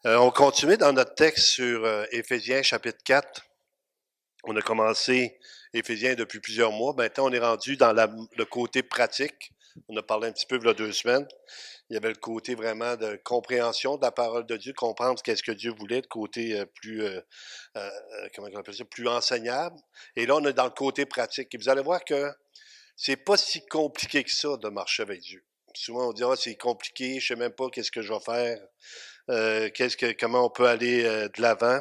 On continue dans notre texte sur Éphésiens chapitre 4. On a commencé Éphésiens depuis plusieurs mois. Maintenant, on est rendu dans le côté pratique. On a parlé un petit peu il y a 2 semaines. Il y avait le côté vraiment de compréhension de la parole de Dieu, comprendre qu'est-ce que Dieu voulait, le côté comment on appelle ça, plus enseignable. Et là, on est dans le côté pratique. Et vous allez voir que c'est pas si compliqué que ça de marcher avec Dieu. Souvent, on dit, ah, c'est compliqué, je sais même pas qu'est-ce que je vais faire. Comment on peut aller de l'avant.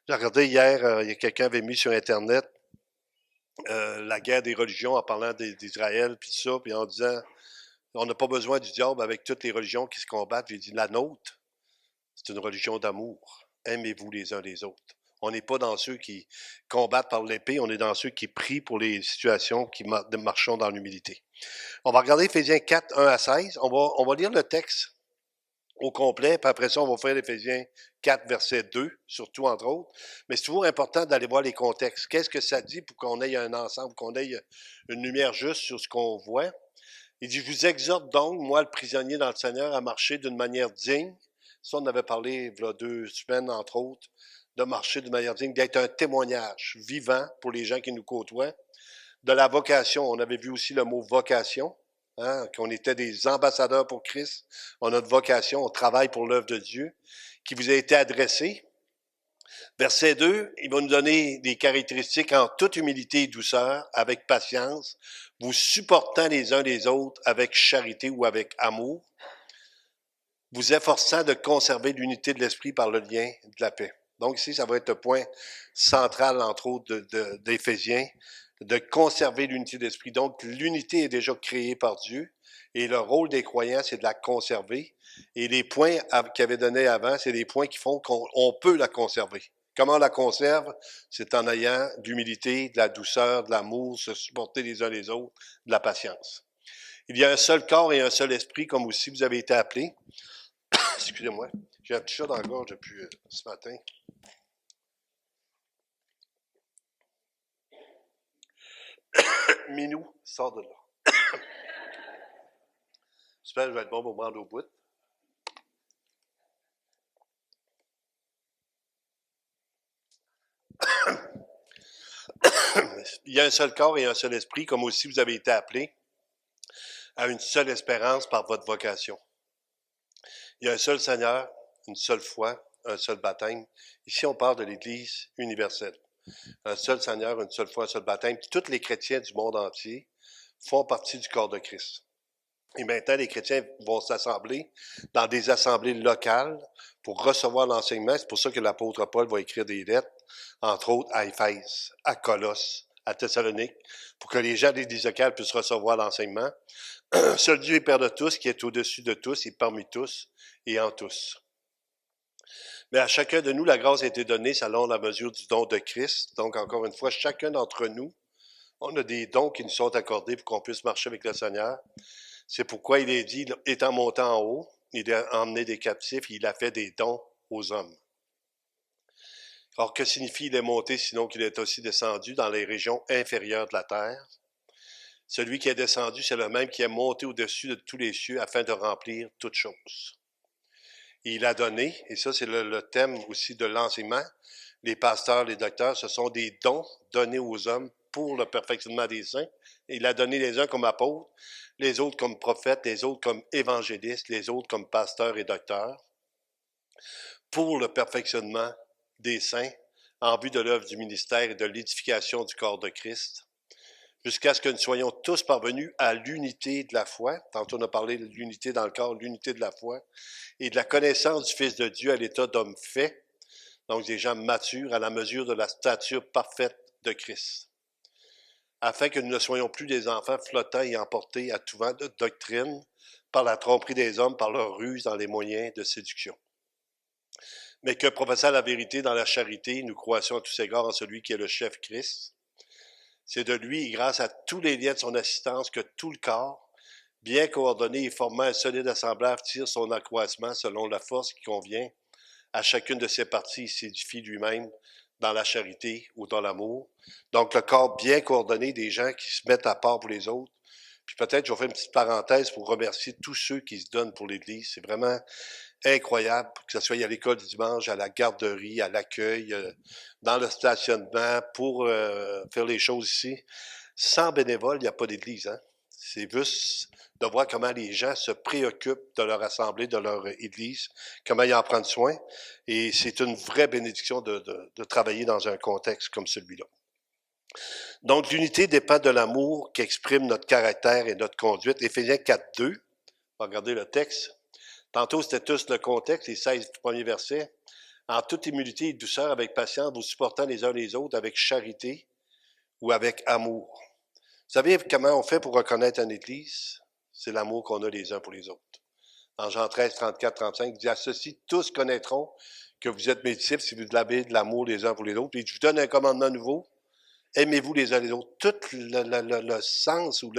J'ai regardé hier, il y a quelqu'un avait mis sur Internet la guerre des religions en parlant d'Israël, puis tout ça, puis en disant on n'a pas besoin du diable avec toutes les religions qui se combattent. J'ai dit la nôtre, c'est une religion d'amour. Aimez-vous les uns les autres. On n'est pas dans ceux qui combattent par l'épée, on est dans ceux qui prient pour les situations qui marchons dans l'humilité. On va regarder Éphésiens 4, 1 à 16. On va lire le texte au complet, puis après ça, on va faire l'Éphésiens 4, verset 2, surtout, entre autres. Mais c'est toujours important d'aller voir les contextes. Qu'est-ce que ça dit pour qu'on ait un ensemble, qu'on ait une lumière juste sur ce qu'on voit? Il dit, je vous exhorte donc, moi, le prisonnier dans le Seigneur, à marcher d'une manière digne. Ça, on avait parlé il y a 2 semaines, entre autres, de marcher d'une manière digne, d'être un témoignage vivant pour les gens qui nous côtoient. De la vocation, on avait vu aussi le mot vocation. Hein, qu'on était des ambassadeurs pour Christ. On a une vocation, on travaille pour l'œuvre de Dieu qui vous a été adressée. Verset 2, il va nous donner des caractéristiques en toute humilité et douceur, avec patience, vous supportant les uns les autres avec charité ou avec amour, vous efforçant de conserver l'unité de l'esprit par le lien de la paix. Donc ici, ça va être le point central, entre autres, d'Éphésiens, de conserver l'unité d'esprit. Donc, l'unité est déjà créée par Dieu et le rôle des croyants, c'est de la conserver. Et les points qu'il avait donnés avant, c'est des points qui font qu'on peut la conserver. Comment on la conserve? C'est en ayant de l'humilité, de la douceur, de l'amour, se supporter les uns les autres, de la patience. Il y a un seul corps et un seul esprit, comme aussi vous avez été appelés. Excusez-moi, j'ai un petit chat dans la gorge depuis ce matin. Minou, sors de là. J'espère que je vais être bon pour me rendre au bout. Il y a un seul corps et un seul esprit, comme aussi vous avez été appelés à une seule espérance par votre vocation. Il y a un seul Seigneur, une seule foi, un seul baptême. Ici, on parle de l'Église universelle. Un seul Seigneur, une seule foi, un seul baptême. Tous les chrétiens du monde entier font partie du corps de Christ. Et maintenant, les chrétiens vont s'assembler dans des assemblées locales pour recevoir l'enseignement. C'est pour ça que l'apôtre Paul va écrire des lettres, entre autres à Éphèse, à Colosse, à Thessalonique, pour que les gens des églises locales puissent recevoir l'enseignement. Seul Dieu est Père de tous, qui est au-dessus de tous et parmi tous et en tous. Mais à chacun de nous, la grâce a été donnée selon la mesure du don de Christ. Donc, encore une fois, chacun d'entre nous, on a des dons qui nous sont accordés pour qu'on puisse marcher avec le Seigneur. C'est pourquoi il est dit, étant monté en haut, il a emmené des captifs, il a fait des dons aux hommes. Or, que signifie il est monté, sinon qu'il est aussi descendu dans les régions inférieures de la terre? Celui qui est descendu, c'est le même qui est monté au-dessus de tous les cieux afin de remplir toutes choses. Et il a donné, et ça c'est le thème aussi de l'enseignement, les pasteurs, les docteurs, ce sont des dons donnés aux hommes pour le perfectionnement des saints. Et il a donné les uns comme apôtres, les autres comme prophètes, les autres comme évangélistes, les autres comme pasteurs et docteurs, pour le perfectionnement des saints, en vue de l'œuvre du ministère et de l'édification du corps de Christ, jusqu'à ce que nous soyons tous parvenus à l'unité de la foi. Tantôt on a parlé de l'unité dans le corps, l'unité de la foi, et de la connaissance du Fils de Dieu à l'état d'homme fait, donc des gens matures à la mesure de la stature parfaite de Christ, afin que nous ne soyons plus des enfants flottants et emportés à tout vent de doctrine par la tromperie des hommes, par leur ruse dans les moyens de séduction. Mais que, professant la vérité dans la charité, nous croissions à tous égards en celui qui est le chef Christ. C'est de lui et grâce à tous les liens de son assistance que tout le corps, bien coordonné et formant un solide assemblage, tire son accroissement selon la force qui convient à chacune de ses parties. Il s'édifie lui-même dans la charité ou dans l'amour. Donc, le corps bien coordonné, des gens qui se mettent à part pour les autres. Puis peut-être, je vais faire une petite parenthèse pour remercier tous ceux qui se donnent pour l'Église. C'est vraiment incroyable, que ce soit à l'école du dimanche, à la garderie, à l'accueil, dans le stationnement, pour faire les choses ici. Sans bénévoles, il n'y a pas d'église, hein? C'est juste de voir comment les gens se préoccupent de leur assemblée, de leur église, comment ils en prennent soin. Et c'est une vraie bénédiction de travailler dans un contexte comme celui-là. Donc, l'unité dépend de l'amour qui exprime notre caractère et notre conduite. Éphésiens 4.2, regardez le texte. Tantôt, c'était tous le contexte, les 16 premiers versets. En toute humilité et douceur, avec patience, vous supportant les uns les autres avec charité ou avec amour. Vous savez comment on fait pour reconnaître une église? C'est l'amour qu'on a les uns pour les autres. En Jean 13, 34, 35, il dit, à ceci, tous connaîtront que vous êtes mes disciples si vous avez de l'amour les uns pour les autres. Et je vous donne un commandement nouveau. Aimez-vous les uns les autres. Tout le sens ou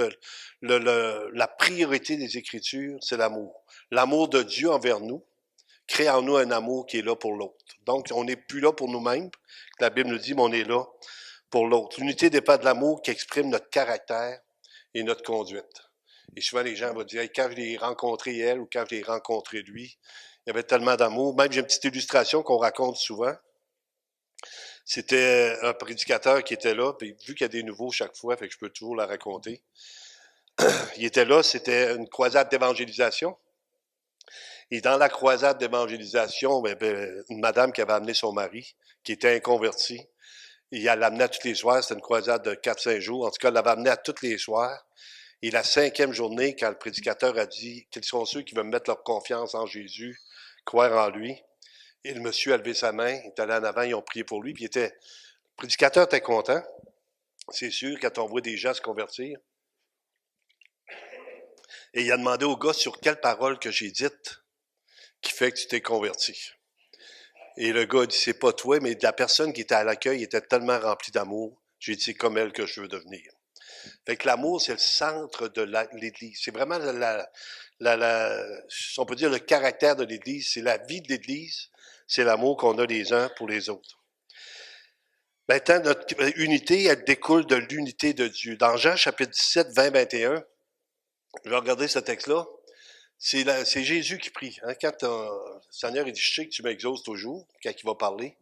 la priorité des Écritures, c'est l'amour. L'amour de Dieu envers nous crée en nous un amour qui est là pour l'autre. Donc, on n'est plus là pour nous-mêmes. La Bible nous dit, mais on est là pour l'autre. L'unité dépend de l'amour qui exprime notre caractère et notre conduite. Et souvent, les gens vont dire, hey, quand je l'ai rencontré elle ou quand je l'ai rencontré lui, il y avait tellement d'amour. Même, j'ai une petite illustration qu'on raconte souvent. C'était un prédicateur qui était là, puis vu qu'il y a des nouveaux chaque fois, fait que je peux toujours la raconter. Il était là, c'était une croisade d'évangélisation. Et dans la croisade d'évangélisation, une madame qui avait amené son mari, qui était inconverti, et elle l'amenait à tous les soirs, c'était une croisade de 4-5 jours, en tout cas, elle l'avait amené à tous les soirs. Et la 5e journée, quand le prédicateur a dit, quels sont ceux qui veulent mettre leur confiance en Jésus, croire en lui, et le monsieur a levé sa main, il est allé en avant, ils ont prié pour lui, puis le prédicateur était content. C'est sûr, quand on voit des gens se convertir. Et il a demandé au gars sur quelle parole que j'ai dite qui fait que tu t'es converti. Et le gars a dit, c'est pas toi, mais la personne qui était à l'accueil était tellement remplie d'amour. J'ai dit, c'est comme elle que je veux devenir. Fait que l'amour, c'est le centre de l'Église. C'est vraiment si on peut dire le caractère de l'Église, c'est la vie de l'Église, c'est l'amour qu'on a les uns pour les autres. Maintenant, notre unité, elle découle de l'unité de Dieu. Dans Jean chapitre 17, 20, 21, je vais regarder ce texte-là. C'est Jésus qui prie. Hein? Quand le Seigneur il dit, je sais que tu m'exauces toujours, quand il va parler.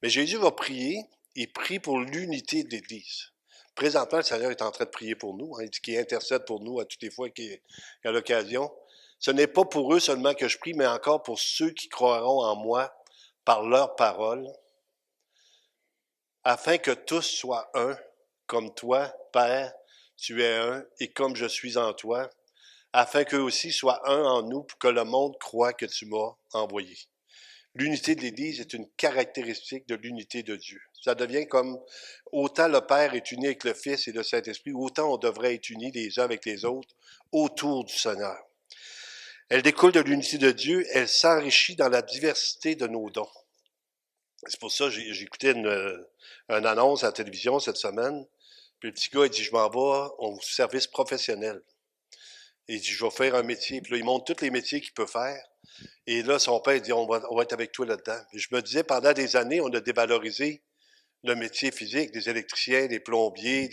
Mais Jésus va prier, il prie pour l'unité de l'Église. Présentement, le Seigneur est en train de prier pour nous. Hein? Il dit qu'il intercède pour nous à toutes les fois qu'il y a l'occasion. Ce n'est pas pour eux seulement que je prie, mais encore pour ceux qui croiront en moi par leur parole, afin que tous soient un, comme toi, Père, tu es un, et comme je suis en toi, afin qu'eux aussi soient un en nous pour que le monde croie que tu m'as envoyé. L'unité de l'Église est une caractéristique de l'unité de Dieu. Ça devient comme autant le Père est uni avec le Fils et le Saint-Esprit, autant on devrait être unis les uns avec les autres autour du Seigneur. Elle découle de l'unité de Dieu, elle s'enrichit dans la diversité de nos dons. C'est pour ça que j'ai écouté une annonce à la télévision cette semaine, puis le petit gars il dit, je m'en vais au service professionnel. Il dit, je vais faire un métier. Puis là, il montre tous les métiers qu'il peut faire. Et là, son père dit, on va être avec toi là-dedans. Et je me disais, pendant des années, on a dévalorisé le métier physique, des électriciens, des plombiers,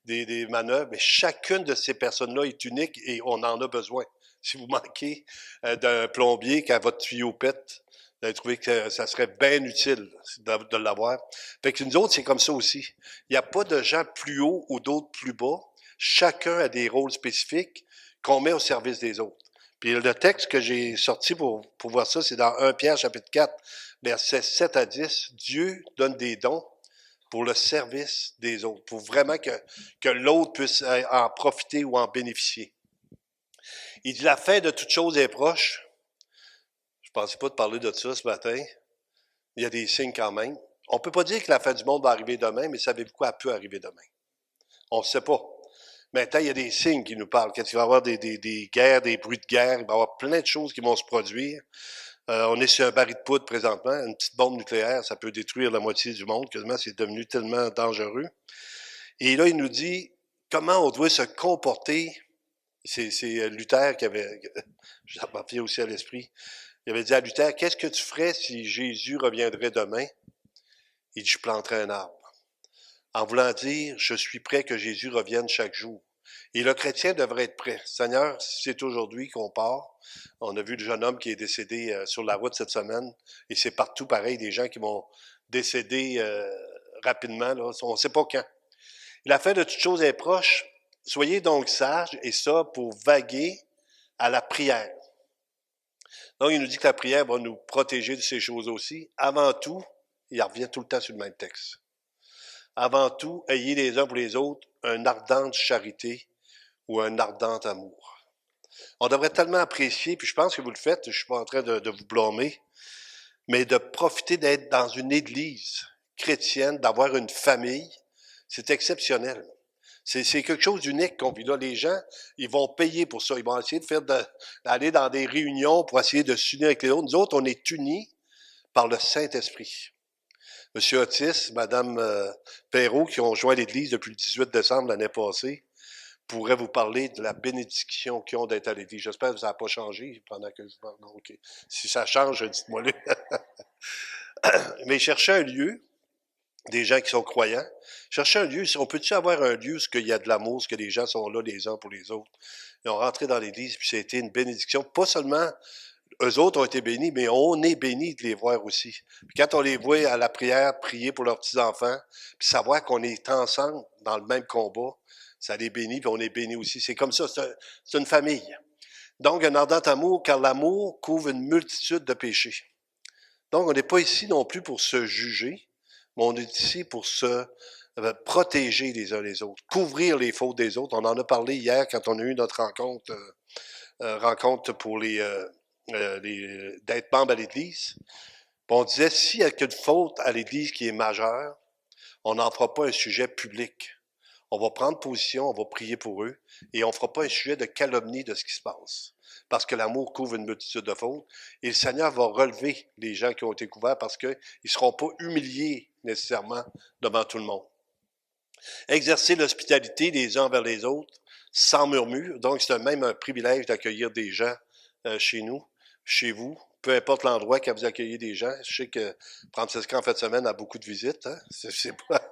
des manœuvres. Mais chacune de ces personnes-là est unique et on en a besoin. Si vous manquez d'un plombier quand votre tuyau pète, vous allez trouver que ça serait bien utile de l'avoir. Fait que nous autres, c'est comme ça aussi. Il n'y a pas de gens plus hauts ou d'autres plus bas. Chacun a des rôles spécifiques qu'on met au service des autres. Puis le texte que j'ai sorti pour voir ça, c'est dans 1 Pierre chapitre 4, versets 7 à 10. Dieu donne des dons pour le service des autres, pour vraiment que l'autre puisse en profiter ou en bénéficier. Il dit, la fin de toute chose est proche. Je ne pensais pas de parler de ça ce matin. Il y a des signes quand même. On ne peut pas dire que la fin du monde va arriver demain, mais savez-vous quoi, elle peut arriver demain? On ne sait pas. Maintenant, il y a des signes qui nous parlent. Quand il va y avoir des guerres, des bruits de guerre, il va y avoir plein de choses qui vont se produire. On est sur un baril de poudre présentement. Une petite bombe nucléaire, ça peut détruire la moitié du monde. Quasiment, c'est devenu tellement dangereux. Et là, il nous dit comment on doit se comporter. C'est Luther qui avait, je m'en fie aussi à l'esprit, il avait dit à Luther, qu'est-ce que tu ferais si Jésus reviendrait demain? Il dit, je planterais un arbre. En voulant dire, je suis prêt que Jésus revienne chaque jour. Et le chrétien devrait être prêt. Seigneur, c'est aujourd'hui qu'on part. On a vu le jeune homme qui est décédé sur la route cette semaine. Et c'est partout pareil, des gens qui vont décéder rapidement. Là. On ne sait pas quand. La fin de toute chose est proche. Soyez donc sages, et ça pour vaguer à la prière. Donc, il nous dit que la prière va nous protéger de ces choses aussi. Avant tout, il revient tout le temps sur le même texte. Avant tout, ayez les uns pour les autres une ardente charité ou un ardent amour. On devrait tellement apprécier, puis je pense que vous le faites, je ne suis pas en train de vous blâmer, mais de profiter d'être dans une église chrétienne, d'avoir une famille, c'est exceptionnel. C'est quelque chose d'unique qu'on vit là. Les gens, ils vont payer pour ça. Ils vont essayer d'aller dans des réunions pour essayer de s'unir avec les autres. Nous autres, on est unis par le Saint-Esprit. Monsieur Otis, Madame Perrault, qui ont joint l'Église depuis le 18 décembre l'année passée, pourraient vous parler de la bénédiction qu'ils ont d'être à l'Église. J'espère que ça n'a pas changé pendant que je parle. Donc, si ça change, dites-moi-le. Mais cherchez un lieu, des gens qui sont croyants. Cherchez un lieu. On peut-tu avoir un lieu où il y a de l'amour, où les gens sont là les uns pour les autres? Ils ont rentré dans l'Église, puis ça a été une bénédiction. Pas seulement eux autres ont été bénis, mais on est bénis de les voir aussi. Puis quand on les voit à la prière, prier pour leurs petits-enfants, puis savoir qu'on est ensemble dans le même combat, ça les bénit, puis on est bénis aussi. C'est comme ça, c'est une famille. Donc, un ardent amour, car l'amour couvre une multitude de péchés. Donc, on n'est pas ici non plus pour se juger, mais on est ici pour se protéger les uns les autres, couvrir les fautes des autres. On en a parlé hier quand on a eu notre rencontre pour d'être membre à l'Église. On disait, s'il y a qu'une faute à l'Église qui est majeure, on n'en fera pas un sujet public. On va prendre position, on va prier pour eux, et on ne fera pas un sujet de calomnie de ce qui se passe. Parce que l'amour couvre une multitude de fautes, et le Seigneur va relever les gens qui ont été couverts parce qu'ils ne seront pas humiliés nécessairement devant tout le monde. Exercer l'hospitalité les uns envers les autres, sans murmure. Donc, c'est même un privilège d'accueillir des gens chez nous, chez vous, peu importe l'endroit quand vous accueillez des gens. Je sais que Francesca, en fin de semaine, a beaucoup de visites. Hein? C'est pas...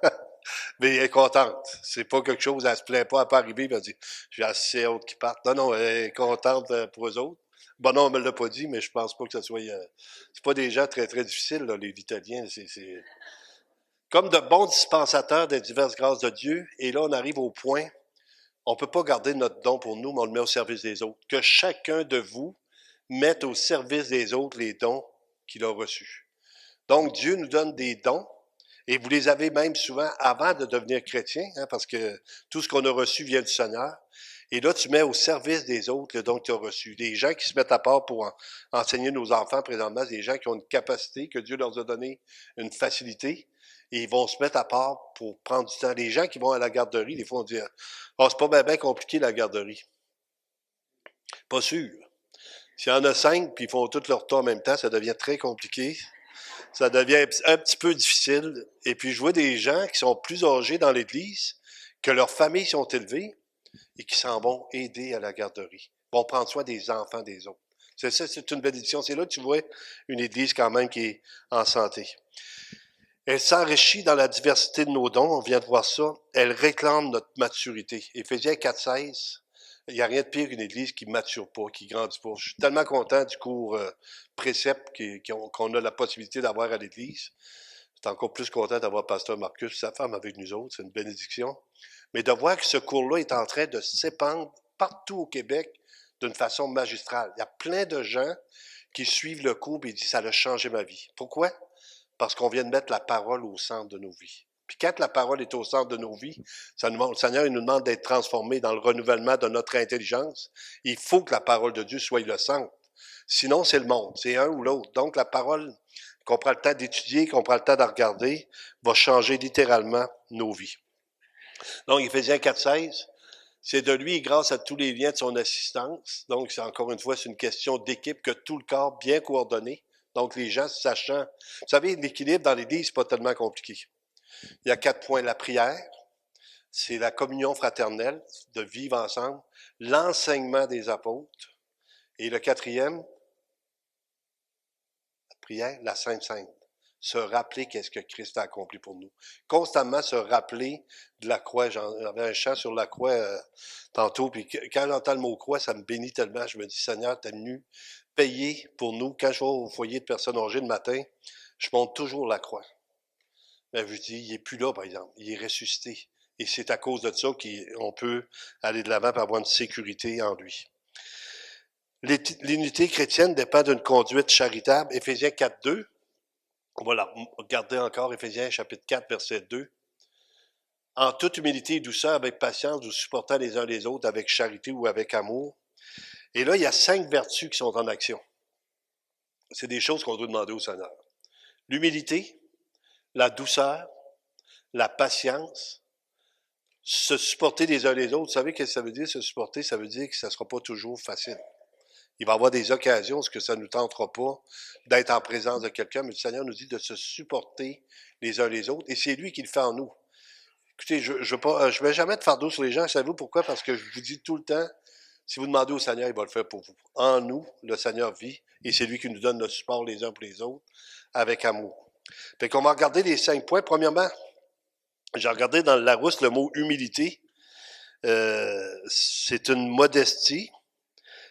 Mais elle est contente. C'est pas quelque chose, elle se plaint pas, elle peut arriver, elle va dire, j'ai assez hâte qu'ils partent. Non, non, elle est contente pour eux autres. Bon, non, on me l'a pas dit, mais je pense pas que ça soit... c'est pas des gens très, très difficiles, là, les Italiens. C'est comme de bons dispensateurs des diverses grâces de Dieu. Et là, on arrive au point, on ne peut pas garder notre don pour nous, mais on le met au service des autres. Que chacun de vous mette au service des autres les dons qu'il a reçus. Donc, Dieu nous donne des dons, et vous les avez même souvent avant de devenir chrétien, hein, parce que tout ce qu'on a reçu vient du Seigneur. Et là, tu mets au service des autres le don que tu as reçu. Des gens qui se mettent à part pour enseigner nos enfants présentement, des gens qui ont une capacité, que Dieu leur a donné une facilité, et ils vont se mettre à part pour prendre du temps. Les gens qui vont à la garderie, des fois, on dit « Ah, c'est pas bien compliqué, la garderie. » Pas sûr. S'il y en a 5, puis ils font tout leur temps en même temps, ça devient très compliqué. Ça devient un petit peu difficile. Et puis, je vois des gens qui sont plus âgés dans l'Église, que leurs familles sont élevées et qui s'en vont aider à la garderie. Ils vont prendre soin des enfants des autres. C'est ça, c'est une bénédiction. C'est là que tu vois une Église quand même qui est en santé. Elle s'enrichit dans la diversité de nos dons, on vient de voir ça. Elle réclame notre maturité. Éphésiens 4,16, il n'y a rien de pire qu'une Église qui ne mature pas, qui ne grandit pas. Je suis tellement content du cours précepte qu'on a la possibilité d'avoir à l'Église. Je suis encore plus content d'avoir Pasteur Marcus et sa femme avec nous autres. C'est une bénédiction. Mais de voir que ce cours-là est en train de s'épandre partout au Québec d'une façon magistrale. Il y a plein de gens qui suivent le cours et disent « ça a changé ma vie ». Pourquoi? Parce qu'on vient de mettre la parole au centre de nos vies. Puis quand la parole est au centre de nos vies, le Seigneur il nous demande d'être transformés dans le renouvellement de notre intelligence. Il faut que la parole de Dieu soit le centre. Sinon, c'est le monde. C'est un ou l'autre. Donc, la parole qu'on prend le temps d'étudier, qu'on prend le temps de regarder, va changer littéralement nos vies. Donc, Éphésiens 4,16, c'est de lui et grâce à tous les liens de son assistance. Donc, c'est encore une fois, c'est une question d'équipe, que tout le corps bien coordonné. Donc, les gens sachant... Vous savez, l'équilibre dans l'Église, c'est pas tellement compliqué. Il y a 4 points. La prière, c'est la communion fraternelle, de vivre ensemble, l'enseignement des apôtres, et le 4e, la prière, la Sainte Sainte. se rappeler qu'est-ce que Christ a accompli pour nous. Constamment se rappeler de la croix. J'avais un chant sur la croix tantôt, puis quand j'entends le mot croix, ça me bénit tellement. Je me dis, Seigneur, t'es venu payer pour nous. Quand je vais au foyer de personnes âgées le matin, je monte toujours la croix. Mais je dis, il n'est plus là, par exemple. Il est ressuscité. Et c'est à cause de ça qu'on peut aller de l'avant et avoir une sécurité en lui. L'unité chrétienne dépend d'une conduite charitable. Éphésiens 4, 2. On va la regarder encore, Éphésiens chapitre 4, verset 2. En toute humilité et douceur, avec patience, vous supportant les uns les autres avec charité ou avec amour. Et là, il y a 5 vertus qui sont en action. C'est des choses qu'on doit demander au Seigneur. L'humilité, la douceur, la patience, se supporter les uns les autres. Vous savez ce que ça veut dire, se supporter? Ça veut dire que ça ne sera pas toujours facile. Il va y avoir des occasions où ça ne nous tentera pas d'être en présence de quelqu'un, mais le Seigneur nous dit de se supporter les uns les autres, et c'est lui qui le fait en nous. Écoutez, je ne mets jamais de fardeau sur les gens. Savez-vous pourquoi? Parce que je vous dis tout le temps, si vous demandez au Seigneur, il va le faire pour vous. En nous, le Seigneur vit, et c'est lui qui nous donne le support les uns pour les autres, avec amour. Fait qu'on va regarder les 5 points. Premièrement, j'ai regardé dans le Larousse le mot humilité. C'est une modestie.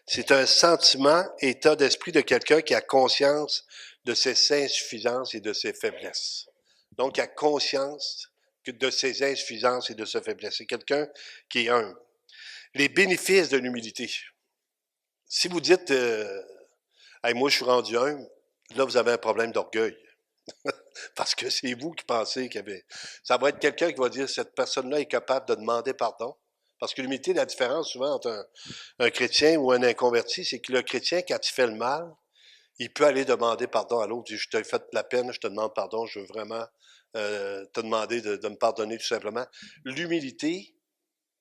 C'est un sentiment, état d'esprit de quelqu'un qui a conscience de ses insuffisances et de ses faiblesses. Donc, il a conscience de ses insuffisances et de ses faiblesses. C'est quelqu'un qui est humble. Les bénéfices de l'humilité. Si vous dites, hey, moi je suis rendu humble, là vous avez un problème d'orgueil. Parce que c'est vous qui pensez qu'il y avait... Ça va être quelqu'un qui va dire, cette personne-là est capable de demander pardon. Parce que l'humilité, la différence souvent entre un chrétien ou un inconverti, c'est que le chrétien, quand il fait le mal, il peut aller demander pardon à l'autre. Je t'ai fait de la peine, je te demande pardon, je veux vraiment te demander de me pardonner tout simplement. L'humilité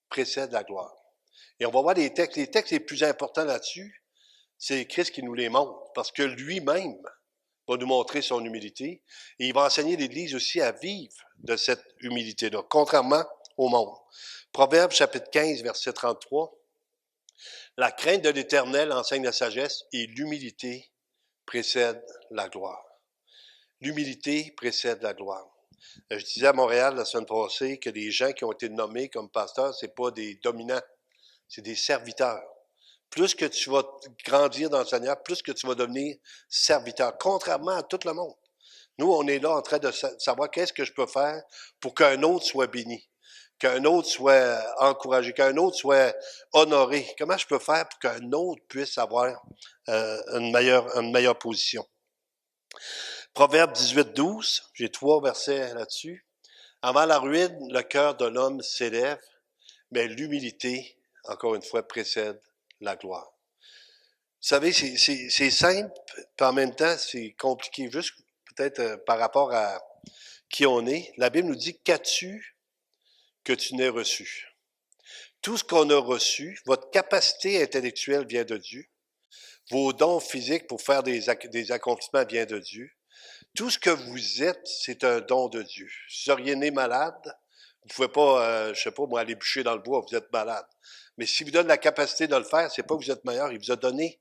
précède la gloire. Et on va voir les textes. Les textes les plus importants là-dessus, c'est Christ qui nous les montre. Parce que lui-même va nous montrer son humilité. Et il va enseigner l'Église aussi à vivre de cette humilité-là, contrairement au monde. Proverbe chapitre 15, verset 33. La crainte de l'Éternel enseigne la sagesse et l'humilité précède la gloire. L'humilité précède la gloire. Je disais à Montréal la semaine passée que les gens qui ont été nommés comme pasteurs, c'est pas des dominants, c'est des serviteurs. Plus que tu vas grandir dans le Seigneur, plus que tu vas devenir serviteur, contrairement à tout le monde. Nous, on est là en train de savoir qu'est-ce que je peux faire pour qu'un autre soit béni, qu'un autre soit encouragé, qu'un autre soit honoré. Comment je peux faire pour qu'un autre puisse avoir une meilleure position? Proverbe 18, 12, j'ai 3 versets là-dessus. Avant la ruine, le cœur de l'homme s'élève, mais l'humilité, encore une fois, précède la gloire. Vous savez, c'est simple, puis en même temps, c'est compliqué, juste peut-être par rapport à qui on est. La Bible nous dit, qu'as-tu que tu n'aies reçu? Tout ce qu'on a reçu, votre capacité intellectuelle vient de Dieu. Vos dons physiques pour faire des accomplissements viennent de Dieu. Tout ce que vous êtes, c'est un don de Dieu. Si vous seriez né malade, vous ne pouvez pas, je sais pas, moi, aller bûcher dans le bois, vous êtes malade. Mais s'il vous donne la capacité de le faire, c'est pas que vous êtes meilleur, il vous a donné,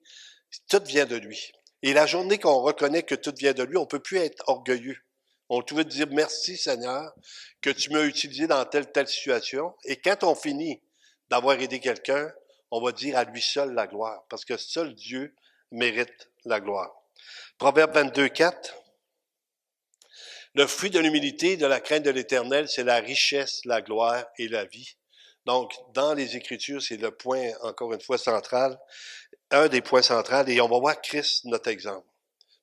tout vient de lui. Et la journée qu'on reconnaît que tout vient de lui, on peut plus être orgueilleux. On peut dire merci Seigneur que tu m'as utilisé dans telle situation. Et quand on finit d'avoir aidé quelqu'un, on va dire à lui seul la gloire, parce que seul Dieu mérite la gloire. Proverbe 22, 4. Le fruit de l'humilité et de la crainte de l'Éternel, c'est la richesse, la gloire et la vie. Donc, dans les Écritures, c'est le point, encore une fois, central, un des points centraux, et on va voir Christ, notre exemple.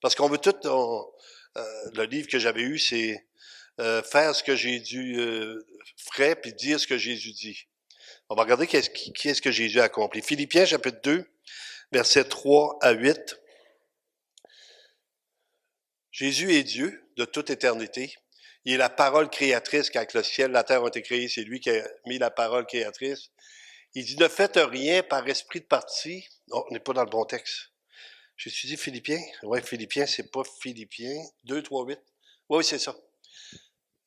Parce qu'on veut tout, le livre que j'avais eu, c'est faire ce que Jésus ferait, puis dire ce que Jésus dit. On va regarder qu'est-ce que Jésus a accompli. Philippiens, chapitre 2, versets 3 à 8. Jésus est Dieu de toute éternité. Il est la parole créatrice quand le ciel et la terre ont été créés. C'est lui qui a mis la parole créatrice. Il dit, ne faites rien par esprit de parti. Non, on n'est pas dans le bon texte. J'ai étudié Philippiens. Oui, Philippiens, c'est pas Philippiens. 2, 3, 8. Oui, c'est ça.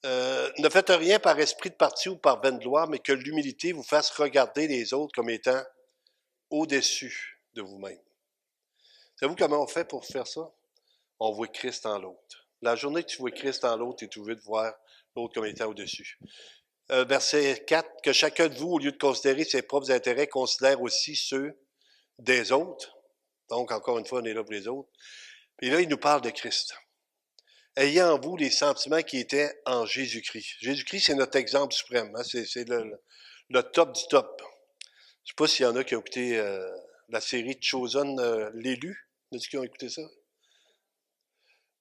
Ne faites rien par esprit de parti ou par vaine gloire, mais que l'humilité vous fasse regarder les autres comme étant au-dessus de vous-même. Savez-vous comment on fait pour faire ça? On voit Christ en l'autre. La journée que tu vois Christ en l'autre, tu es obligé de voir l'autre comme étant au-dessus. Verset 4, que chacun de vous, au lieu de considérer ses propres intérêts, considère aussi ceux des autres. Donc, encore une fois, on est là pour les autres. Et là, il nous parle de Christ. Ayez en vous les sentiments qui étaient en Jésus-Christ. Jésus-Christ, c'est notre exemple suprême. Hein? C'est le top du top. Je ne sais pas s'il y en a qui ont écouté la série Chosen, l'élu. Il y en a qui ont écouté ça?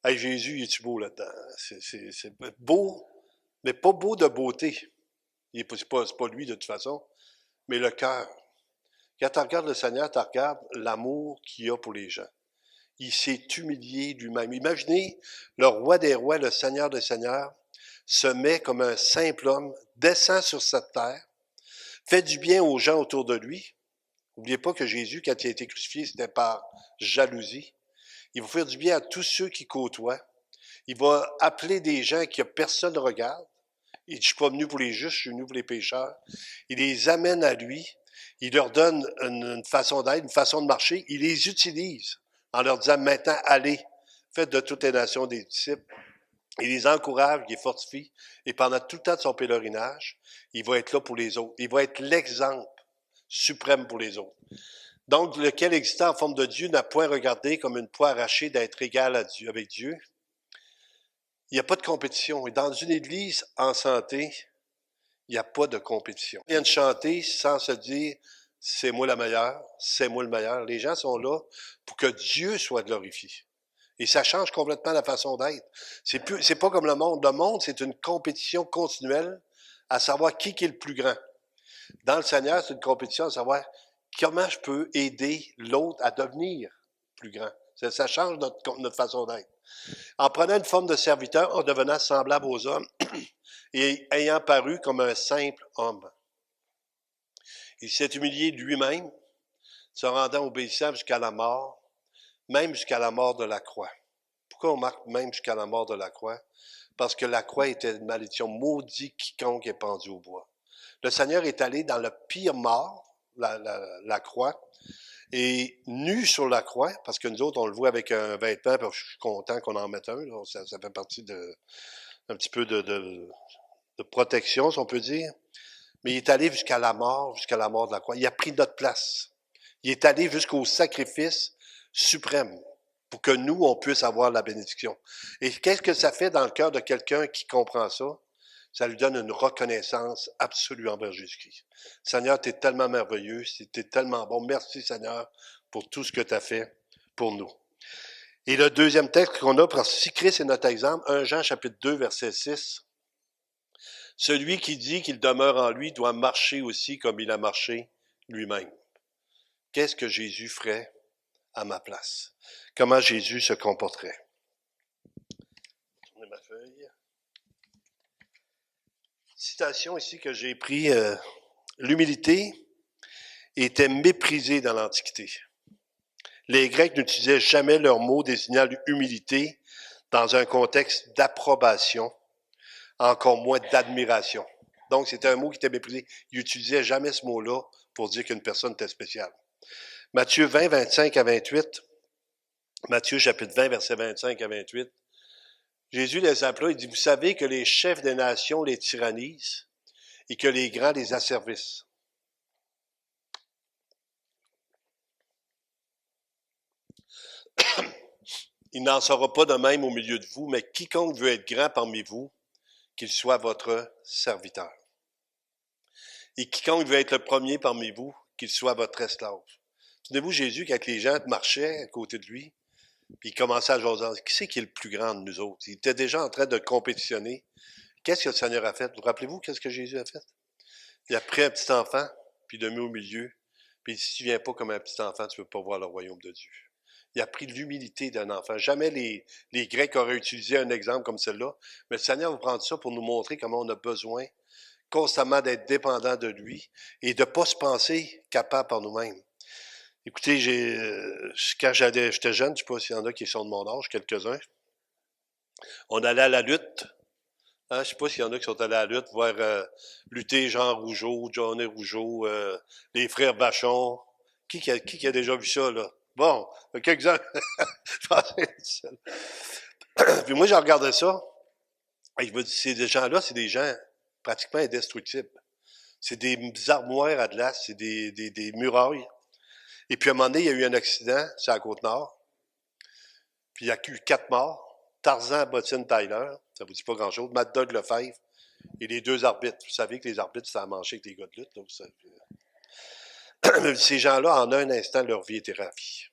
Hey, Jésus, il est-tu beau là-dedans? C'est beau, mais pas beau de beauté. C'est pas lui de toute façon, mais le cœur. Quand tu regardes le Seigneur, tu regardes l'amour qu'il a pour les gens. Il s'est humilié lui-même. Imaginez le roi des rois, le Seigneur des seigneurs, se met comme un simple homme, descend sur cette terre, fait du bien aux gens autour de lui. N'oubliez pas que Jésus, quand il a été crucifié, c'était par jalousie. Il va faire du bien à tous ceux qui côtoient. Il va appeler des gens que personne ne regarde. Il dit, je suis pas venu pour les justes, je suis venu pour les pécheurs. Il les amène à lui. Il leur donne une façon d'être, une façon de marcher. Il les utilise en leur disant, maintenant, allez, faites de toutes les nations des disciples. Il les encourage, il les fortifie. Et pendant tout le temps de son pèlerinage, il va être là pour les autres. Il va être l'exemple suprême pour les autres. Donc, lequel existant en forme de Dieu n'a point regardé comme une proie arrachée d'être égal à Dieu, avec Dieu. Il n'y a pas de compétition. Et dans une église en santé, il n'y a pas de compétition. Ils viennent chanter sans se dire « c'est moi la meilleure, c'est moi le meilleur ». Les gens sont là pour que Dieu soit glorifié. Et ça change complètement la façon d'être. C'est pas comme le monde. Le monde, c'est une compétition continuelle à savoir qui est le plus grand. Dans le Seigneur, c'est une compétition à savoir comment je peux aider l'autre à devenir plus grand. Ça change notre façon d'être. En prenant une forme de serviteur, en devenant semblable aux hommes et ayant paru comme un simple homme. Il s'est humilié lui-même, se rendant obéissant jusqu'à la mort, même jusqu'à la mort de la croix. Pourquoi on marque même jusqu'à la mort de la croix? Parce que la croix était une malédiction. Maudit quiconque est pendu au bois. Le Seigneur est allé dans le pire mort, la croix, et nu sur la croix, parce que nous autres, on le voit avec un vêtement, puis je suis content qu'on en mette un, là, ça fait partie un petit peu de protection, si on peut dire. Mais il est allé jusqu'à la mort de la croix. Il a pris notre place. Il est allé jusqu'au sacrifice suprême pour que nous, on puisse avoir la bénédiction. Et qu'est-ce que ça fait dans le cœur de quelqu'un qui comprend ça? Ça lui donne une reconnaissance absolue envers Jésus-Christ. Seigneur, tu es tellement merveilleux, tu es tellement bon. Merci, Seigneur, pour tout ce que tu as fait pour nous. Et le deuxième texte qu'on a, parce que si Christ est notre exemple, 1 Jean chapitre 2, verset 6, celui qui dit qu'il demeure en lui doit marcher aussi comme il a marché lui-même. Qu'est-ce que Jésus ferait à ma place? Comment Jésus se comporterait? Tournez ma feuille. Citation ici que j'ai pris, l'humilité était méprisée dans l'Antiquité. Les Grecs n'utilisaient jamais leur mot désignant l'humilité dans un contexte d'approbation, encore moins d'admiration. Donc, c'était un mot qui était méprisé. Ils n'utilisaient jamais ce mot-là pour dire qu'une personne était spéciale. Matthieu 20, 25 à 28, Matthieu chapitre 20, verset 25 à 28, Jésus les appela, il dit, vous savez que les chefs des nations les tyrannisent et que les grands les asservissent. Il n'en sera pas de même au milieu de vous, mais quiconque veut être grand parmi vous, qu'il soit votre serviteur. Et quiconque veut être le premier parmi vous, qu'il soit votre esclave. Souvenez-vous, Jésus, quand les gens marchaient à côté de lui, puis il commençait à jaser, qui c'est qui est le plus grand de nous autres? Il était déjà en train de compétitionner. Qu'est-ce que le Seigneur a fait? Vous rappelez-vous qu'est-ce que Jésus a fait? Il a pris un petit enfant, puis il l'a mis au milieu, puis il dit, si tu ne viens pas comme un petit enfant, tu ne peux pas voir le royaume de Dieu. Il a pris l'humilité d'un enfant. Jamais les Grecs auraient utilisé un exemple comme celui-là, mais le Seigneur va prendre ça pour nous montrer comment on a besoin constamment d'être dépendant de lui et de ne pas se penser capable par nous-mêmes. Écoutez, quand j'étais jeune, je ne sais pas s'il y en a qui sont de mon âge, quelques-uns, on allait à la lutte. Hein, je ne sais pas s'il y en a qui sont allés à la lutte, voir lutter Jean Rougeau, Johnny Rougeau, les frères Vachon. Qui a déjà vu ça, là? Bon, quelques-uns. Je pensais que c'est seul. Puis moi, je regardais ça, et je me dis, ces gens-là, c'est des gens pratiquement indestructibles. C'est des armoires à glace, c'est des murailles. Et puis à un moment donné, il y a eu un accident sur la Côte-Nord, puis il y a eu 4 morts. Tarzan Bottine Tyler, ça vous dit pas grand-chose, Mad Dog Lefebvre, et les 2 arbitres. Vous savez que les arbitres, c'est à manger avec les gars de lutte. Là, ces gens-là, en un instant, leur vie était ravie.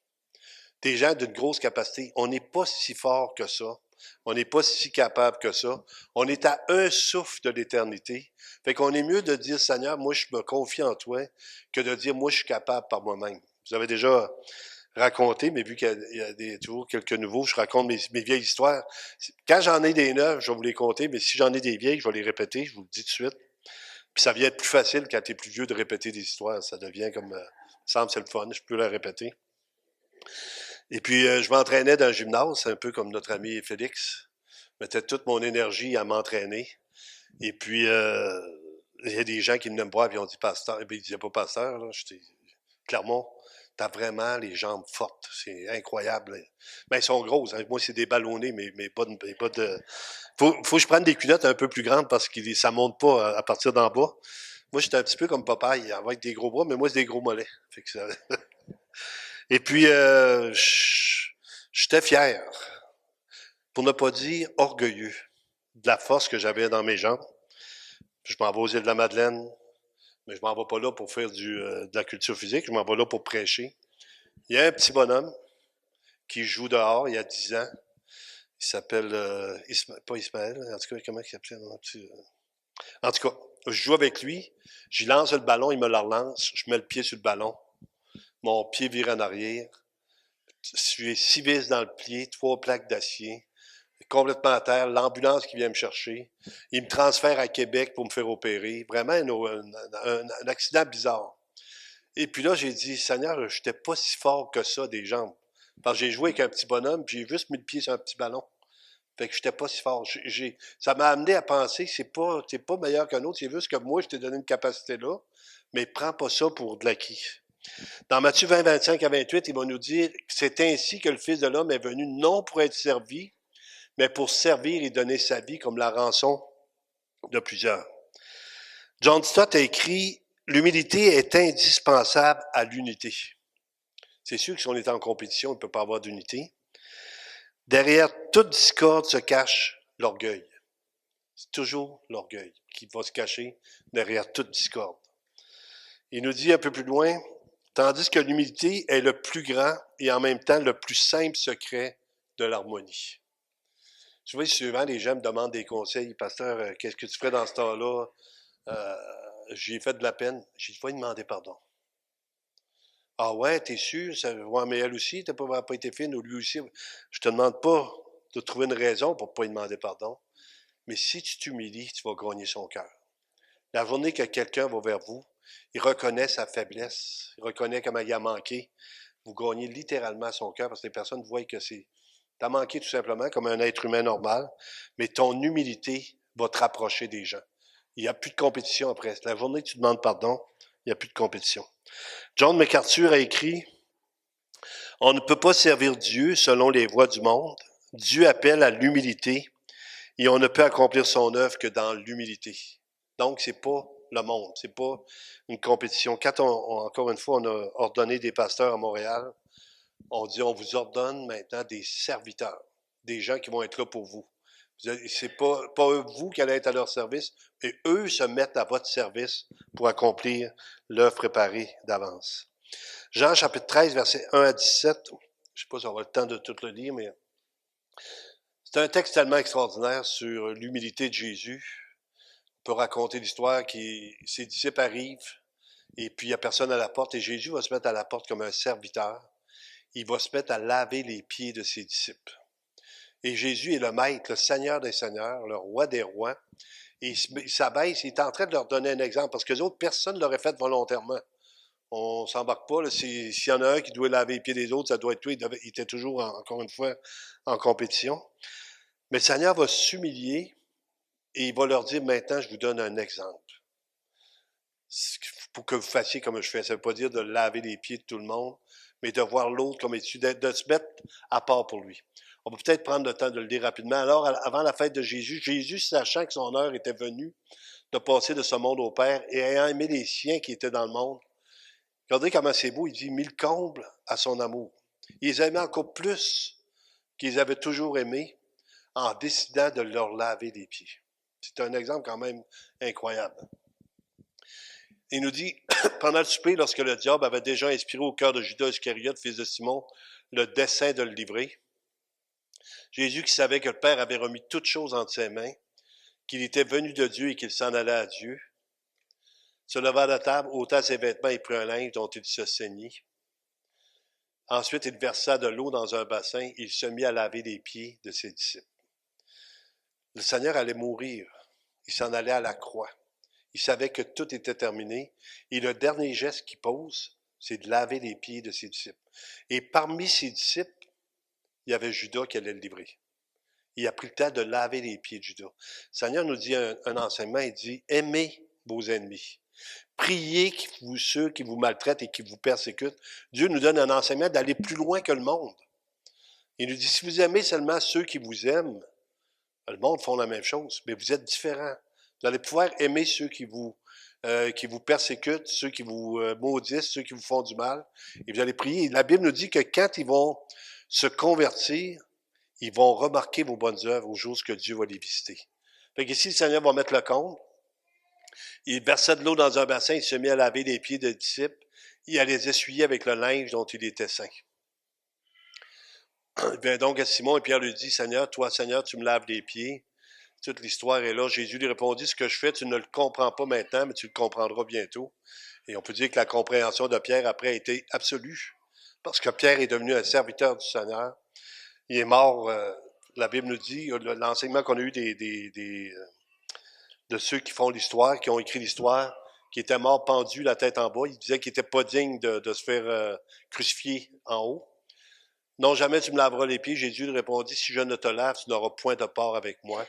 Des gens d'une grosse capacité. On n'est pas si fort que ça. On n'est pas si capable que ça. On est à un souffle de l'éternité. Fait qu'on est mieux de dire, Seigneur, moi, je me confie en toi, que de dire, moi, je suis capable par moi-même. Vous avez déjà raconté, mais vu qu'il y a toujours quelques nouveaux, je raconte mes vieilles histoires. Quand j'en ai des neuves, je vais vous les compter, mais si j'en ai des vieilles, je vais les répéter, je vous le dis tout de suite. Puis ça vient être plus facile quand tu es plus vieux de répéter des histoires. Ça devient comme, semble c'est le fun, je peux la répéter. Et puis, je m'entraînais dans un gymnase, un peu comme notre ami Félix. Je mettais toute mon énergie à m'entraîner. Et puis, il y a des gens qui venaient me voir et ont dit pasteur. Et puis, ils disaient pas pasteur, là. J'étais, Clermont, t'as vraiment les jambes fortes. C'est incroyable. Ben, ils sont grosses. Hein. Moi, c'est des ballonnés, mais pas de. Faut que je prenne des culottes un peu plus grandes parce que ça monte pas à partir d'en bas. Moi, j'étais un petit peu comme Popeye, avec des gros bras, mais moi, c'est des gros mollets. Fait que ça... Et puis, j'étais fier, pour ne pas dire orgueilleux, de la force que j'avais dans mes jambes. Je m'en vais aux îles de la Madeleine, mais je m'en vais pas là pour faire de la culture physique, je m'en vais là pour prêcher. Il y a un petit bonhomme qui joue dehors il y a 10 ans. Il s'appelle, pas Ismaël, en tout cas, comment il s'appelait? En tout cas, je joue avec lui, j'y lance le ballon, il me le relance, je mets le pied sur le ballon, mon pied vire en arrière, j'ai 6 vis dans le pied, 3 plaques d'acier, complètement à terre, l'ambulance qui vient me chercher, il me transfère à Québec pour me faire opérer, vraiment un accident bizarre. Et puis là, j'ai dit, Seigneur, je n'étais pas si fort que ça des jambes. Parce que j'ai joué avec un petit bonhomme, puis j'ai juste mis le pied sur un petit ballon. Fait que je n'étais pas si fort. Ça m'a amené à penser que t'es pas meilleur qu'un autre, c'est juste que moi, je t'ai donné une capacité là, mais prends pas ça pour de l'acquis. Dans Matthieu 20, 25 à 28, il va nous dire, c'est ainsi que le Fils de l'homme est venu non pour être servi, mais pour servir et donner sa vie comme la rançon de plusieurs. John Stott a écrit, l'humilité est indispensable à l'unité. C'est sûr que si on est en compétition, il ne peut pas avoir d'unité. Derrière toute discorde se cache l'orgueil. C'est toujours l'orgueil qui va se cacher derrière toute discorde. Il nous dit un peu plus loin, tandis que l'humilité est le plus grand et en même temps le plus simple secret de l'harmonie. Tu vois, souvent, les gens me demandent des conseils. Pasteur, qu'est-ce que tu ferais dans ce temps-là? J'ai fait de la peine. J'ai dit, va lui demander pardon. Ah ouais, t'es sûr? Ouais, mais elle aussi, t'as pas été fine, ou lui aussi. Je te demande pas de trouver une raison pour pas lui demander pardon. Mais si tu t'humilies, tu vas gagner son cœur. La journée que quelqu'un va vers vous, il reconnaît sa faiblesse, il reconnaît comment il a manqué, vous gagnez littéralement son cœur parce que les personnes voient que t'as manqué tout simplement comme un être humain normal, mais ton humilité va te rapprocher des gens. Il n'y a plus de compétition après. La journée que tu demandes pardon, il n'y a plus de compétition. John MacArthur a écrit, on ne peut pas servir Dieu selon les voies du monde. Dieu appelle à l'humilité et on ne peut accomplir son œuvre que dans l'humilité. Donc, c'est pas le monde, c'est pas une compétition. Quand encore une fois, on a ordonné des pasteurs à Montréal, on dit, on vous ordonne maintenant des serviteurs, des gens qui vont être là pour vous. C'est pas vous qui allez être à leur service, mais eux se mettent à votre service pour accomplir l'œuvre préparée d'avance. Jean chapitre 13, versets 1 à 17, je ne sais pas si on aura le temps de tout le lire, mais c'est un texte tellement extraordinaire sur l'humilité de Jésus. On peut raconter l'histoire qui ses disciples arrivent et puis il n'y a personne à la porte et Jésus va se mettre à la porte comme un serviteur. Il va se mettre à laver les pieds de ses disciples. Et Jésus est le maître, le Seigneur des seigneurs, le roi des rois. Et il s'abaisse, il est en train de leur donner un exemple parce que les autres, personne ne l'aurait fait volontairement. On s'embarque pas. S'il y en a un qui doit laver les pieds des autres, ça doit être lui. Il était toujours, encore une fois, en compétition. Mais le Seigneur va s'humilier et il va leur dire, maintenant, je vous donne un exemple. Pour que vous fassiez comme je fais. Ça ne veut pas dire de laver les pieds de tout le monde, mais de voir l'autre comme étu, de se mettre à part pour lui. On va peut-être prendre le temps de le lire rapidement. Alors, avant la fête de Jésus, Jésus, sachant que son heure était venue de passer de ce monde au Père, et ayant aimé les siens qui étaient dans le monde, regardez comment c'est beau, il dit, mis le comble à son amour. Il les aimait encore plus qu'ils avaient toujours aimés en décidant de leur laver les pieds. C'est un exemple quand même incroyable. Il nous dit, pendant le souper, lorsque le diable avait déjà inspiré au cœur de Judas Iscariote, fils de Simon, le dessein de le livrer, Jésus, qui savait que le Père avait remis toutes choses entre ses mains, qu'il était venu de Dieu et qu'il s'en allait à Dieu, se leva à la table, ôta ses vêtements et prit un linge dont il se ceignit. Ensuite, il versa de l'eau dans un bassin et il se mit à laver les pieds de ses disciples. Le Seigneur allait mourir. Il s'en allait à la croix. Il savait que tout était terminé. Et le dernier geste qu'il pose, c'est de laver les pieds de ses disciples. Et parmi ses disciples, il y avait Judas qui allait le livrer. Il a pris le temps de laver les pieds de Judas. Le Seigneur nous dit un enseignement, il dit, aimez vos ennemis. Priez ceux qui vous maltraitent et qui vous persécutent. Dieu nous donne un enseignement d'aller plus loin que le monde. Il nous dit, si vous aimez seulement ceux qui vous aiment, le monde font la même chose, mais vous êtes différents. Vous allez pouvoir aimer ceux qui vous persécutent, ceux qui vous maudissent, ceux qui vous font du mal, et vous allez prier. La Bible nous dit que quand ils vont se convertir, ils vont remarquer vos bonnes œuvres aux jours que Dieu va les visiter. Fait qu'ici, le Seigneur va mettre le compte. Il versait de l'eau dans un bassin, il se mit à laver les pieds des disciples, il allait les essuyer avec le linge dont il était saint. Il vient donc à Simon et Pierre lui dit, Seigneur, toi, Seigneur, tu me laves les pieds. Toute l'histoire est là. Jésus lui répondit, ce que je fais, tu ne le comprends pas maintenant, mais tu le comprendras bientôt. Et on peut dire que la compréhension de Pierre après a été absolue, parce que Pierre est devenu un serviteur du Seigneur. Il est mort, la Bible nous dit, l'enseignement qu'on a eu de ceux qui font l'histoire, qui ont écrit l'histoire, qui étaient morts pendus la tête en bas. Ils disaient qu'ils n'étaient pas dignes de se faire crucifier en haut. Non, jamais tu me laveras les pieds. Jésus lui répondit, si je ne te lave, tu n'auras point de part avec moi.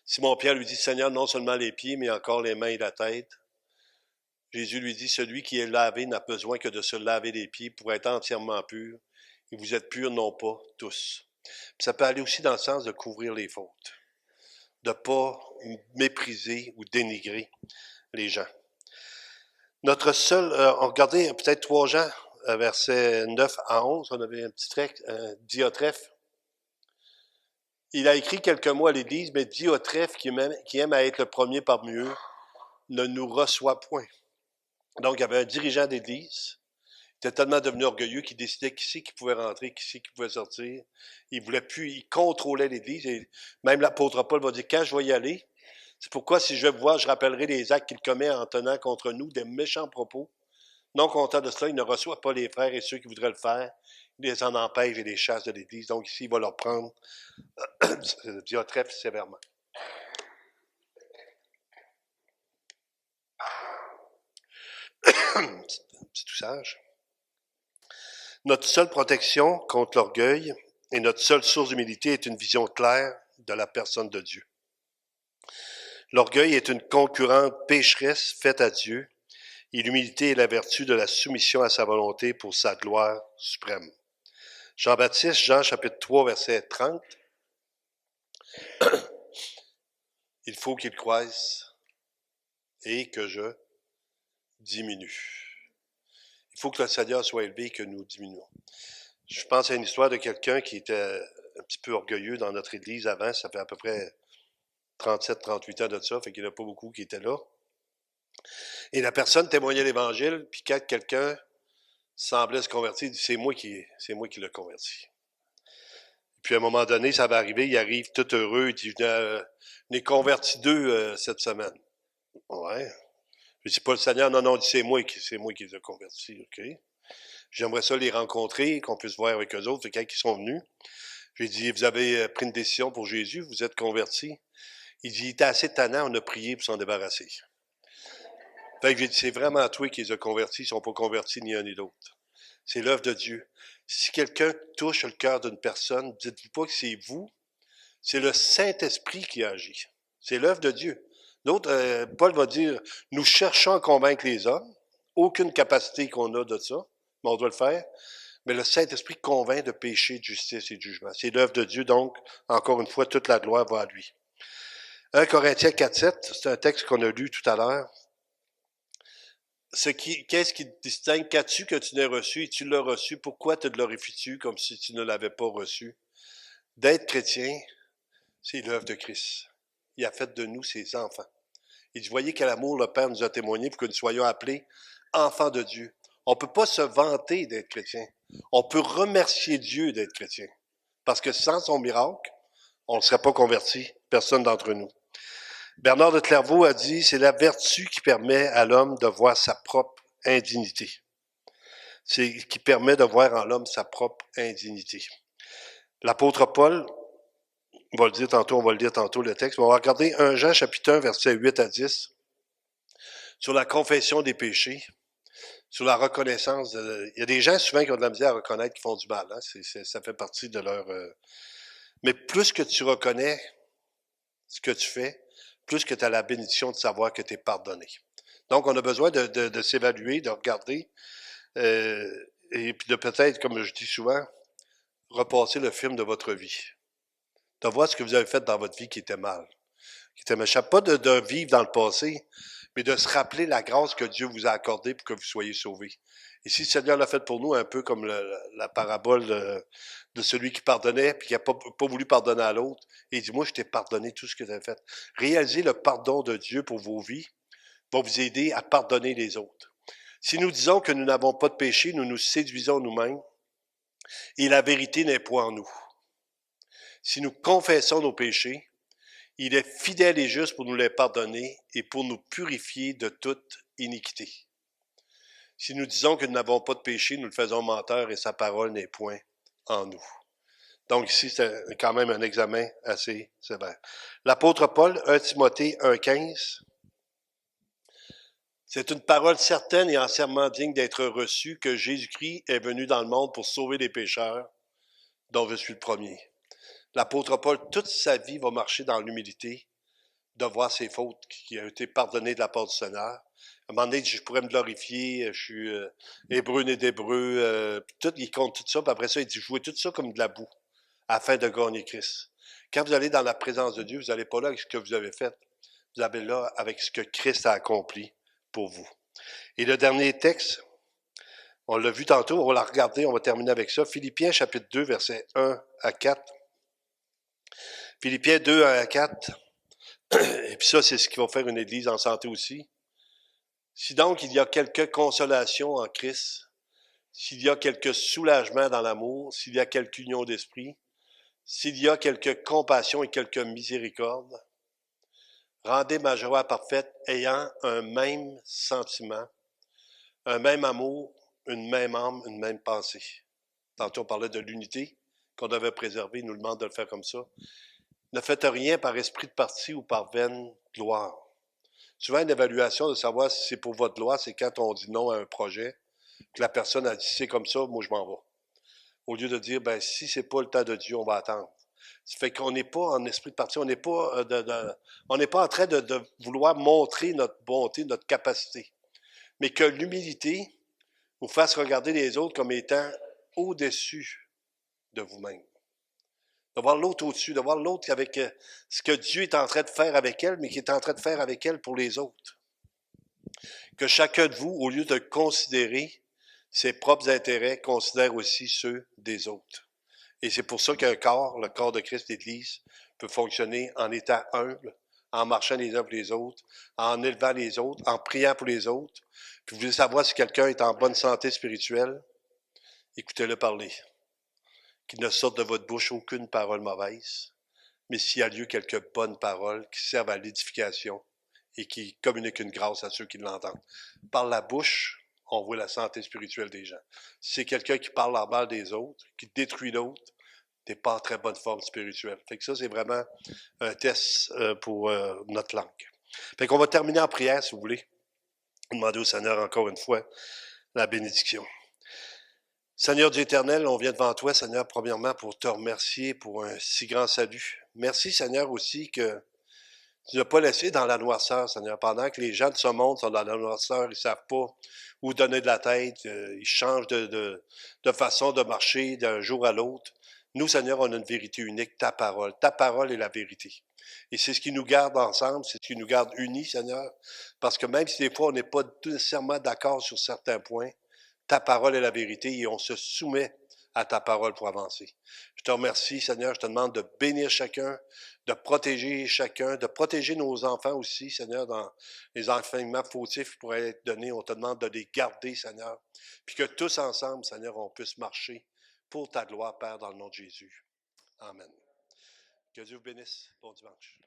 Simon-Pierre lui dit, Seigneur, non seulement les pieds, mais encore les mains et la tête. Jésus lui dit, celui qui est lavé n'a besoin que de se laver les pieds pour être entièrement pur. Et vous êtes purs, non pas tous. Puis ça peut aller aussi dans le sens de couvrir les fautes, de ne pas mépriser ou dénigrer les gens. Notre seul, on regardait peut-être 3 Jean, versets 9 à 11, on avait un petit trait, Diotrephe. Il a écrit quelques mots à l'Église, mais Diotrephe, qui aime à être le premier parmi eux, ne nous reçoit point. Donc, il y avait un dirigeant d'Église, il était tellement devenu orgueilleux qu'il décidait qui c'est qui pouvait rentrer, qui c'est qui pouvait sortir. Il voulait plus, il contrôlait l'Église. Et même l'apôtre Paul va dire, quand je vais y aller, c'est pourquoi si je vois, je rappellerai les actes qu'il commet en tenant contre nous des méchants propos. Non content de cela, il ne reçoit pas les frères et ceux qui voudraient le faire. Il les en empêche et les chasse de l'Église. Donc ici, il va leur prendre Diotrephe sévèrement. C'est tout sage. Notre seule protection contre l'orgueil et notre seule source d'humilité est une vision claire de la personne de Dieu. L'orgueil est une concurrente pécheresse faite à Dieu, et l'humilité est la vertu de la soumission à sa volonté pour sa gloire suprême. Jean-Baptiste, Jean chapitre 3, verset 30. Il faut qu'il croisse et que je diminue. Il faut que le Seigneur soit élevé et que nous diminuons. Je pense à une histoire de quelqu'un qui était un petit peu orgueilleux dans notre église avant. Ça fait à peu près 37-38 ans de ça, fait qu'il n'y en a pas beaucoup qui étaient là. Et la personne témoignait l'Évangile, puis quand quelqu'un semblait se convertir, il dit, c'est moi qui l'ai converti. Puis à un moment donné, ça va arriver, il arrive tout heureux, il dit, je n'ai converti 2 cette semaine. Ouais. Je dis pas le Seigneur, non, c'est moi qui les ai convertis, OK. J'aimerais ça les rencontrer, qu'on puisse voir avec eux autres, fait quand ils sont venus. J'ai dit, vous avez pris une décision pour Jésus, vous êtes convertis. Il dit, il était assez tannant, on a prié pour s'en débarrasser. Fait que j'ai dit, c'est vraiment toi qui les as convertis, ils ne sont pas convertis ni un ni l'autre. C'est l'œuvre de Dieu. Si quelqu'un touche le cœur d'une personne, dites-vous pas que c'est vous, c'est le Saint-Esprit qui agit. C'est l'œuvre de Dieu. L'autre, Paul va dire, nous cherchons à convaincre les hommes, aucune capacité qu'on a de ça, mais on doit le faire. Mais le Saint-Esprit convainc de péché, de justice et de jugement. C'est l'œuvre de Dieu, donc, encore une fois, toute la gloire va à lui. 1 Corinthiens 4,7, c'est un texte qu'on a lu tout à l'heure. Qu'est-ce qui te distingue? Qu'as-tu que tu n'aies reçu et tu l'as reçu? Pourquoi te glorifies-tu comme si tu ne l'avais pas reçu? D'être chrétien, c'est l'œuvre de Christ. Il a fait de nous ses enfants. Il dit, voyez quel amour le Père nous a témoigné pour que nous soyons appelés enfants de Dieu. On ne peut pas se vanter d'être chrétien. On peut remercier Dieu d'être chrétien. Parce que sans son miracle, on ne serait pas converti, personne d'entre nous. Bernard de Clairvaux a dit, c'est la vertu qui permet à l'homme de voir sa propre indignité. C'est qui permet de voir en l'homme sa propre indignité. L'apôtre Paul, on va le lire tantôt le texte, mais on va regarder 1 Jean chapitre 1, versets 8 à 10, sur la confession des péchés, sur la reconnaissance. Il y a des gens souvent qui ont de la misère à reconnaître qu'ils font du mal. Hein? Ça fait partie de leur... Mais plus que tu reconnais ce que tu fais, plus que tu as la bénédiction de savoir que tu es pardonné. Donc, on a besoin de s'évaluer, de regarder, et puis de peut-être, comme je dis souvent, repasser le film de votre vie. De voir ce que vous avez fait dans votre vie qui était mal. Qui était méchant. Pas de vivre dans le passé, mais de se rappeler la grâce que Dieu vous a accordée pour que vous soyez sauvés. Et si le Seigneur l'a fait pour nous, un peu comme la parabole de celui qui pardonnait, puis qui n'a pas voulu pardonner à l'autre, et il dit, moi, je t'ai pardonné tout ce que tu as fait. Réaliser le pardon de Dieu pour vos vies va vous aider à pardonner les autres. Si nous disons que nous n'avons pas de péché, nous nous séduisons nous-mêmes, et la vérité n'est point en nous. Si nous confessons nos péchés, il est fidèle et juste pour nous les pardonner et pour nous purifier de toute iniquité. Si nous disons que nous n'avons pas de péché, nous le faisons menteur et sa parole n'est point en nous. Donc ici, c'est quand même un examen assez sévère. L'apôtre Paul, 1 Timothée 1,15, c'est une parole certaine et entièrement digne d'être reçue que Jésus-Christ est venu dans le monde pour sauver les pécheurs, dont je suis le premier. L'apôtre Paul, toute sa vie, va marcher dans l'humilité, de voir ses fautes qui ont été pardonnées de la part du Seigneur. À un moment donné, je pourrais me glorifier, je suis hébreu né d'hébreu, il compte tout ça, puis après ça, il dit, jouez tout ça comme de la boue, afin de gagner Christ. Quand vous allez dans la présence de Dieu, vous n'allez pas là avec ce que vous avez fait, vous allez là avec ce que Christ a accompli pour vous. Et le dernier texte, on l'a vu tantôt, on va la regarder, on va terminer avec ça. Philippiens chapitre 2, versets 1 à 4. Philippiens 2, 1 à 4. Et puis ça, c'est ce qui va faire une église en santé aussi. Si donc il y a quelque consolation en Christ, s'il y a quelque soulagement dans l'amour, s'il y a quelque union d'esprit, s'il y a quelque compassion et quelque miséricorde, rendez ma joie parfaite ayant un même sentiment, un même amour, une même âme, une même pensée. Tantôt, on parlait de l'unité qu'on devait préserver, il nous demande de le faire comme ça. Ne faites rien par esprit de parti ou par vaine gloire. Souvent, une évaluation de savoir si c'est pour votre gloire, c'est quand on dit non à un projet, que la personne a dit c'est comme ça, moi je m'en vais. Au lieu de dire, ben si c'est pas le temps de Dieu, on va attendre. Ça fait qu'on n'est pas en esprit de parti, on n'est pas on n'est pas en train de vouloir montrer notre bonté, notre capacité. Mais que l'humilité vous fasse regarder les autres comme étant au-dessus de vous-même. De voir l'autre au-dessus, de voir l'autre avec ce que Dieu est en train de faire avec elle, mais qui est en train de faire avec elle pour les autres. Que chacun de vous, au lieu de considérer ses propres intérêts, considère aussi ceux des autres. Et c'est pour ça qu'un corps, le corps de Christ, l'Église, peut fonctionner en étant humble, en marchant les uns pour les autres, en élevant les autres, en priant pour les autres. Puis vous voulez savoir si quelqu'un est en bonne santé spirituelle, écoutez-le parler. Qu'il ne sorte de votre bouche aucune parole mauvaise, mais s'il y a lieu quelques bonnes paroles qui servent à l'édification et qui communiquent une grâce à ceux qui l'entendent. Par la bouche, on voit la santé spirituelle des gens. Si c'est quelqu'un qui parle en mal des autres, qui détruit l'autre, t'es pas en très bonne forme spirituelle. Fait que ça, c'est vraiment un test pour notre langue. Fait qu'on va terminer en prière, si vous voulez. Demander au Seigneur encore une fois la bénédiction. Seigneur Dieu éternel, on vient devant toi, Seigneur, premièrement, pour te remercier pour un si grand salut. Merci, Seigneur, aussi que Tu ne l'as pas laissé dans la noirceur, Seigneur. Pendant que les gens de ce monde sont dans la noirceur, ils ne savent pas où donner de la tête, ils changent de façon de marcher d'un jour à l'autre. Nous, Seigneur, on a une vérité unique, ta parole. Ta parole est la vérité. Et c'est ce qui nous garde ensemble, c'est ce qui nous garde unis, Seigneur. Parce que même si des fois on n'est pas nécessairement d'accord sur certains points, ta parole est la vérité et on se soumet à ta parole pour avancer. Je te remercie, Seigneur. Je te demande de bénir chacun, de protéger chacun, de protéger nos enfants aussi, Seigneur, dans les enseignements fautifs qui pourraient être donnés. On te demande de les garder, Seigneur. Puis que tous ensemble, Seigneur, on puisse marcher pour ta gloire, Père, dans le nom de Jésus. Amen. Que Dieu vous bénisse. Bon dimanche.